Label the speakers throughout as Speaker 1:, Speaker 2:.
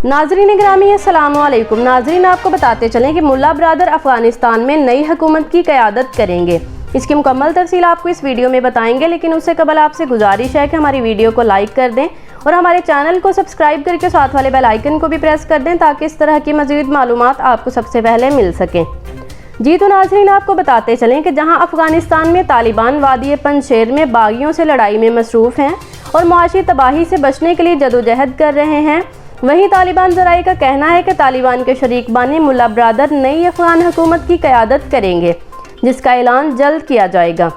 Speaker 1: नाज़रीन ग्रामी अस्सलाम वालेकुम। नाज़रीन आपको बताते चलें कि मुल्ला ब्रादर अफगानिस्तान में नई हुकूमत की क़यादत करेंगे। इसकी मुकम्मल तफसील आपको इस वीडियो में बताएंगे, लेकिन उससे कबल आपसे गुजारिश है कि हमारी वीडियो को लाइक कर दें और हमारे चैनल को सब्सक्राइब करके साथ वाले बेल आइकन को भी प्रेस कर दें ताकि इस तरह की मज़ीद मालूमात आपको सबसे पहले मिल सकें। जी तो नाज़रीन आपको बताते चलें कि जहां अफगानिस्तान में तालिबान वादी पंजशेर में बागियों से लड़ाई में मसरूफ़ हैं और मुआशी तबाही से बचने के लिए जदोजहद कर रहे हैं, वहीं तालिबान ज़राए का कहना है कि तालिबान के शरीक बानी मुल्ला ब्रादर नई अफगान हुकूमत की क़यादत करेंगे, जिसका ऐलान जल्द किया जाएगा।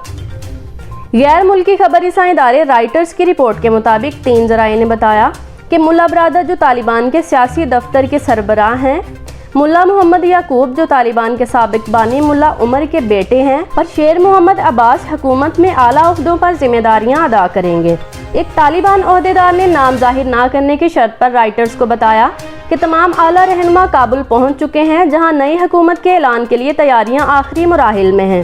Speaker 1: गैर मुल्की खबरसां इदारे राइटर्स की रिपोर्ट के मुताबिक 3 ज़राए ने बताया कि मुल्ला ब्रादर जो तालिबान के सियासी दफ्तर के सरबराह हैं, मुल्ला मोहम्मद याकूब जो तालिबान के साबिक बानी मुल्ला उमर के बेटे हैं और शेर मोहम्मद अब्बास हुकूमत में आला ओहदों पर जिम्मेदारियां अदा करेंगे। एक तालिबान ओहदेदार ने नाम जाहिर ना करने की शर्त पर राइटर्स को बताया कि तमाम आला रहनुमा काबुल पहुंच चुके हैं, जहां नई हुकूमत के ऐलान के लिए तैयारियां आखिरी मराहिल में हैं।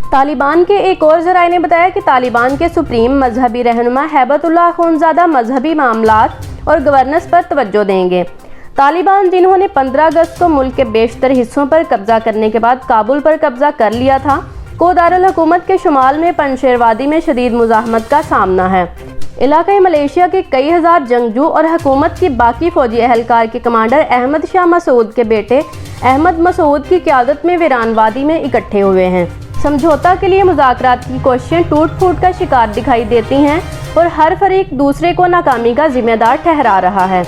Speaker 1: तालिबान के एक और ज़राए ने बताया कि तालिबान के सुप्रीम मजहबी रहनुमा हैबतुल्लाह अखुंज़ादा मजहबी मामलात और गवर्नेंस पर तवज्जो देंगे। तालिबान जिन्होंने 15 अगस्त को मुल्क के बेशतर हिस्सों पर कब्जा करने के बाद काबुल पर कब्जा कर लिया था, को दारुल हुकूमत के शुमाल में पंजशेर वादी में शदीद मुज़ाहमत का सामना है। इलाक़ाई मलेशिया के कई हज़ार जंगजू और हुकूमत की बाकी फौजी अहलकार के कमांडर अहमद शाह मसूद के बेटे अहमद मसूद की क़यादत में वीरान वादी में इकट्ठे हुए हैं। समझौता के लिए मुज़ाकरात की कोशिशें टूट फूट का शिकार दिखाई देती हैं और हर फरीक दूसरे को नाकामी का जिम्मेदार ठहरा रहा है।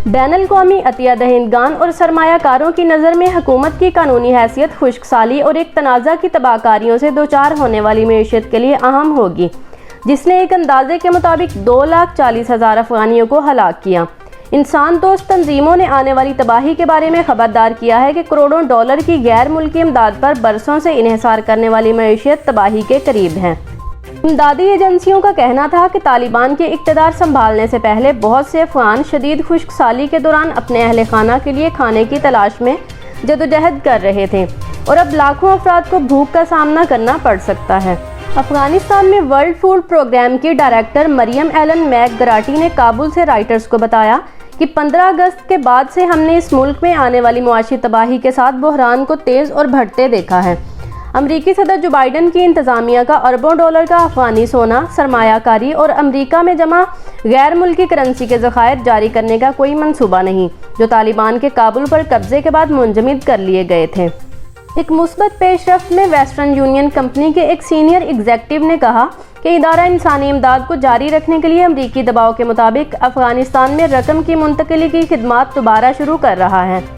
Speaker 1: बैनुल कौमी अतिया दहिंदगान और सरमायाकारों की नज़र में हुकूमत की कानूनी हैसियत खुश्क साली और एक तनाज़ा की तबाहकारियों से दोचार होने वाली मईशत के लिए अहम होगी, जिसने एक अंदाजे के मुताबिक 2,40,000 अफगानियों को हलाक किया। इंसान दोस्त तंजीमों ने आने वाली तबाही के बारे में खबरदार किया है कि करोड़ों डॉलर की गैर मुल्की इमदाद पर बरसों से इन्हिसार करने वाली मईशत तबाही के करीब है। इमदादी एजेंसियों का कहना था कि तालिबान के इक़्तिदार संभालने से पहले बहुत से अफगान शदीद खुश्क साली के दौरान अपने अहले खाना के लिए खाने की तलाश में जदोजहद कर रहे थे और अब लाखों अफराद को भूख का सामना करना पड़ सकता है। अफगानिस्तान में वर्ल्ड फूड प्रोग्राम की डायरेक्टर मरियम एलन मैकग्राटी ने काबुल से राइटर्स को बताया कि 15 अगस्त के बाद से हमने इस मुल्क में आने वाली मुआशी तबाही के साथ बहरान को तेज़ और बढ़ते देखा है। अमरीकी सदर जो बाइडन की इंतज़ामिया का अरबों डॉलर का अफगानी सोना, सरमायाकारी और अमरीका में जमा गैर मुल्की करेंसी के ज़खायर जारी करने का कोई मंसूबा नहीं, जो तालिबान के काबुल पर कब्जे के बाद मुंजमद कर लिए गए थे। एक मुस्बत पेशरफ्त में वेस्टर्न यूनियन कंपनी के एक सीनियर एग्जेक्टिव ने कहा कि इदारा इंसानी इमदाद को जारी रखने के लिए अमरीकी दबाव के मुताबिक अफगानिस्तान में रकम की मुंतकिली की खिदमात दोबारा शुरू कर रहा है।